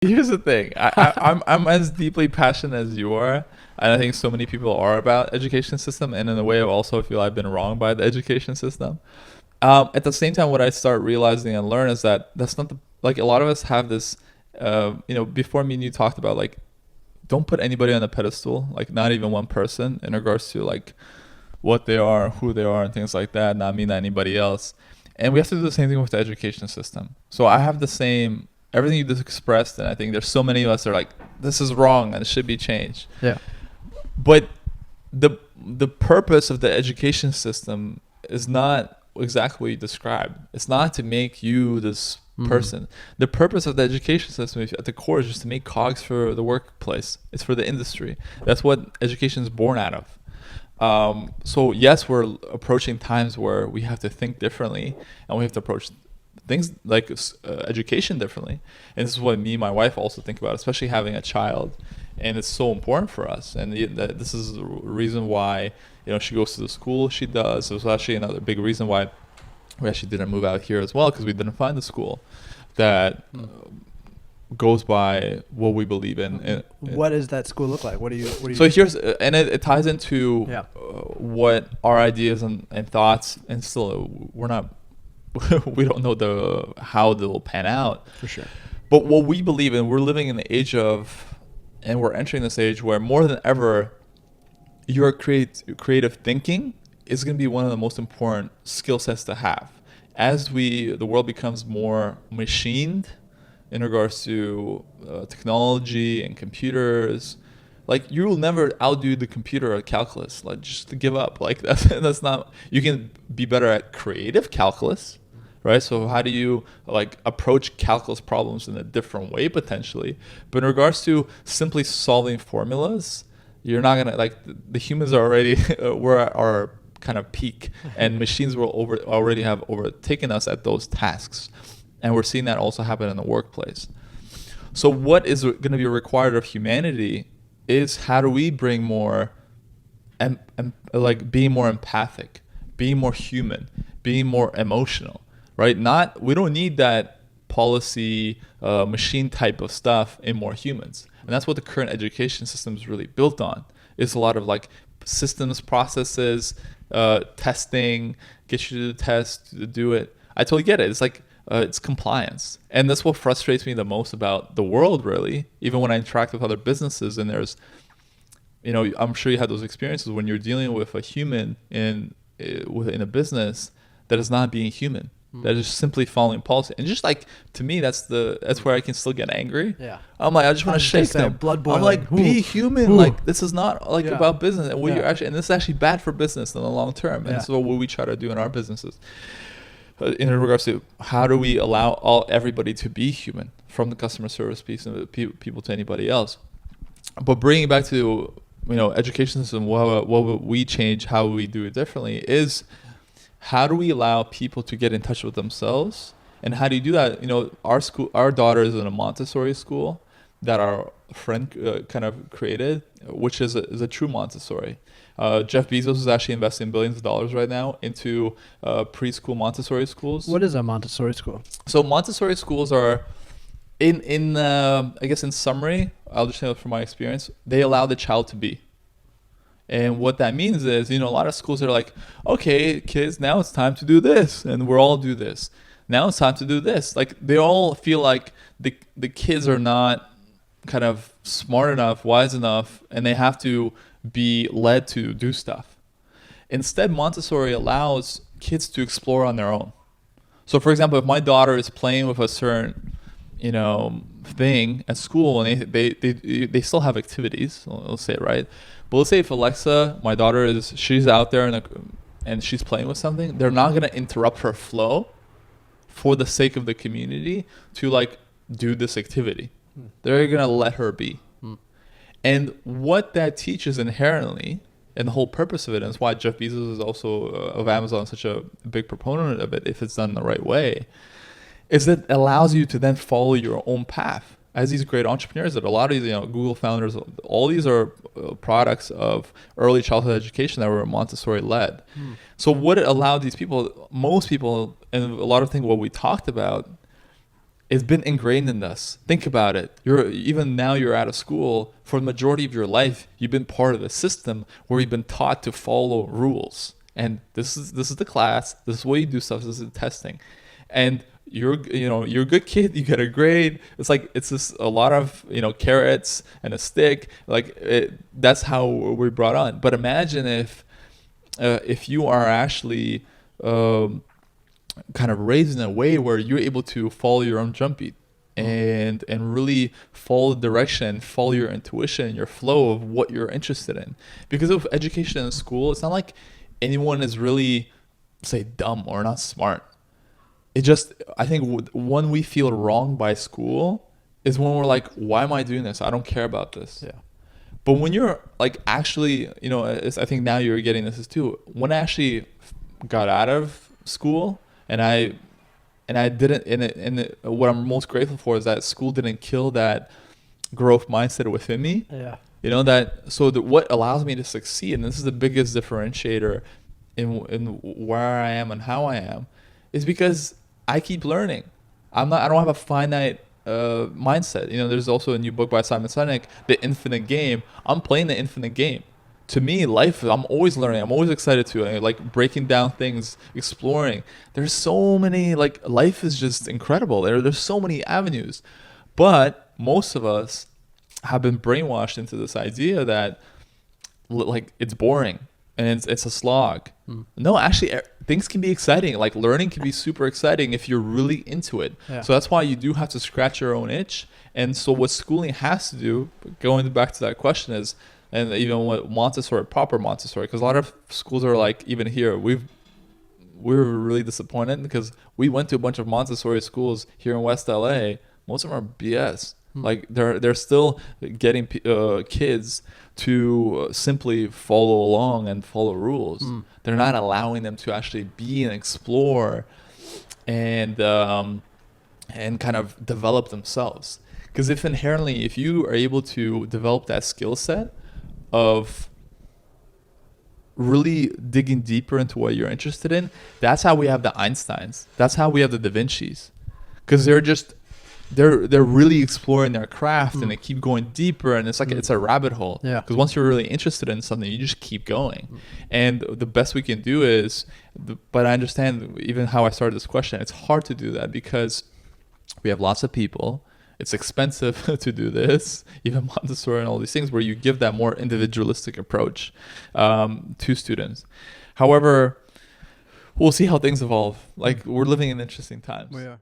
Here's the thing. I'm as deeply passionate as you are, and I think so many people are about education system. And in a way, I also feel I've been wrong by the education system. At the same time, what I start realizing and learn is that that's not the like a lot of us have this. Before me and you talked about like don't put anybody on a pedestal, like not even one person in regards to like what they are, who they are, and things like that. Not mean anybody else. And we have to do the same thing with the education system. So I have the same everything you just expressed, and I think there's so many of us that are like, this is wrong and it should be changed. Yeah. But the purpose of the education system is not exactly what you described. It's not to make you this person. The purpose of the education system at the core is just to make cogs for the workplace. It's for the industry. That's what education is born out of. So yes, we're approaching times where we have to think differently, and we have to approach things like education differently. And this is what me and my wife also think about, especially having a child. And it's so important for us. And this is the reason why, she goes to the school she does. It was actually another big reason why we actually didn't move out here as well, because we didn't find a school that goes by what we believe in. What does that school look like? What do you? So here's, and it ties into Yeah. what our ideas and thoughts, and still we're not, we don't know how they'll pan out. For sure. But what we believe in, we're living in the age of, and we're entering this age where more than ever, your creative thinking is going to be one of the most important skill sets to have. As the world becomes more machined in regards to technology and computers, like you will never outdo the computer at calculus. Like just to give up, like that's not. You can be better at creative calculus, right? So how do you like approach calculus problems in a different way potentially? But in regards to simply solving formulas, you're not gonna like the humans are already we're at our kind of peak, and machines will already have overtaken us at those tasks, and we're seeing that also happen in the workplace. So what is going to be required of humanity is how do we bring more like being more empathic, being more human, being more emotional, right? We don't need that policy machine type of stuff in more humans. And that's what the current education system is really built on. It's a lot of like systems, processes, testing, get you to the test, to do it. I totally get it. It's like it's compliance. And that's what frustrates me the most about the world, really. Even when I interact with other businesses, and there's, I'm sure you had those experiences when you're dealing with a human in a business that is not being human. That is simply following policy. And just like, to me, that's where I can still get angry. Yeah. I'm like, I just want to shake them. Blood boiling. I'm like, be human. Like, this is not like about business. And and this is actually bad for business in the long term. And so what we try to do in our businesses in regards to how do we allow everybody to be human, from the customer service piece and people to anybody else. But bringing it back to, education system, what would we change, how would we do it differently, is how do we allow people to get in touch with themselves? And how do you do that? Our daughter is in a Montessori school that our friend kind of created, which is a true Montessori. Jeff Bezos is actually investing billions of dollars right now into preschool Montessori schools. What is a Montessori school? So Montessori schools are, in I guess in summary, I'll just say from my experience, they allow the child to be. And what that means is, a lot of schools are like, okay, kids, now it's time to do this, and we'll all do this. Now it's time to do this. Like, they all feel like the kids are not kind of smart enough, wise enough, and they have to be led to do stuff. Instead, Montessori allows kids to explore on their own. So, for example, if my daughter is playing with a certain, thing at school, and they still have activities, let's say, right? But let's say if Alexa, my daughter, she's out there and she's playing with something, they're not going to interrupt her flow for the sake of the community to like do this activity. They're going to let her be. And what that teaches inherently, and the whole purpose of it, and it's why Jeff Bezos is also of Amazon such a big proponent of it, if it's done the right way, is that it allows you to then follow your own path. As these great entrepreneurs, that a lot of these, Google founders, all these are products of early childhood education that were Montessori led. So what it allowed these people, most people, and a lot of things what we talked about, It's been ingrained in us. Think about it. Even now you're out of school. For the majority of your life, you've been part of a system where you've been taught to follow rules. And this is the class. This is what you do stuff. This is the testing. And you're a good kid. You get a grade. It's just a lot of carrots and a stick. That's how we're brought on. But imagine if you are actually kind of raised in a way where you're able to follow your own jump beat and really follow the direction, follow your intuition, your flow of what you're interested in. Because of education in school, it's not like anyone is really, say, dumb or not smart. I think when we feel wronged by school is when we're like, why am I doing this? I don't care about this. Yeah. But when you're like actually, I think now you're getting this too. When I actually got out of school and I didn't, what I'm most grateful for is that school didn't kill that growth mindset within me. Yeah. What allows me to succeed, and this is the biggest differentiator in where I am and how I am, is because I keep learning. I don't have a finite mindset. There's also a new book by Simon Sinek, The Infinite Game. I'm playing the infinite game. To me, life, I'm always learning. I'm always excited to like breaking down things, exploring. There's so many, life is just incredible. There's so many avenues. But most of us have been brainwashed into this idea that it's boring and it's a slog. No, actually, things can be exciting. Like learning can be super exciting if you're really into it. Yeah. So that's why you do have to scratch your own itch. And so what schooling has to do, going back to that question, is, and even what Montessori, proper Montessori, because a lot of schools are like, even here, we're really disappointed because we went to a bunch of Montessori schools here in West LA. Most of them are BS. Like they're still getting kids to simply follow along and follow rules. They're not allowing them to actually be and explore and kind of develop themselves. Because if you are able to develop that skill set of really digging deeper into what you're interested in, that's how we have the Einsteins. That's how we have the Da Vincis. Because they're really exploring their craft and they keep going deeper, and it's like it's a rabbit hole. Yeah. Because once you're really interested in something, you just keep going. And the best we can do is, but I understand even how I started this question, it's hard to do that because we have lots of people. It's expensive to do this, even Montessori and all these things where you give that more individualistic approach to students. However, we'll see how things evolve. Like, we're living in interesting times. We are.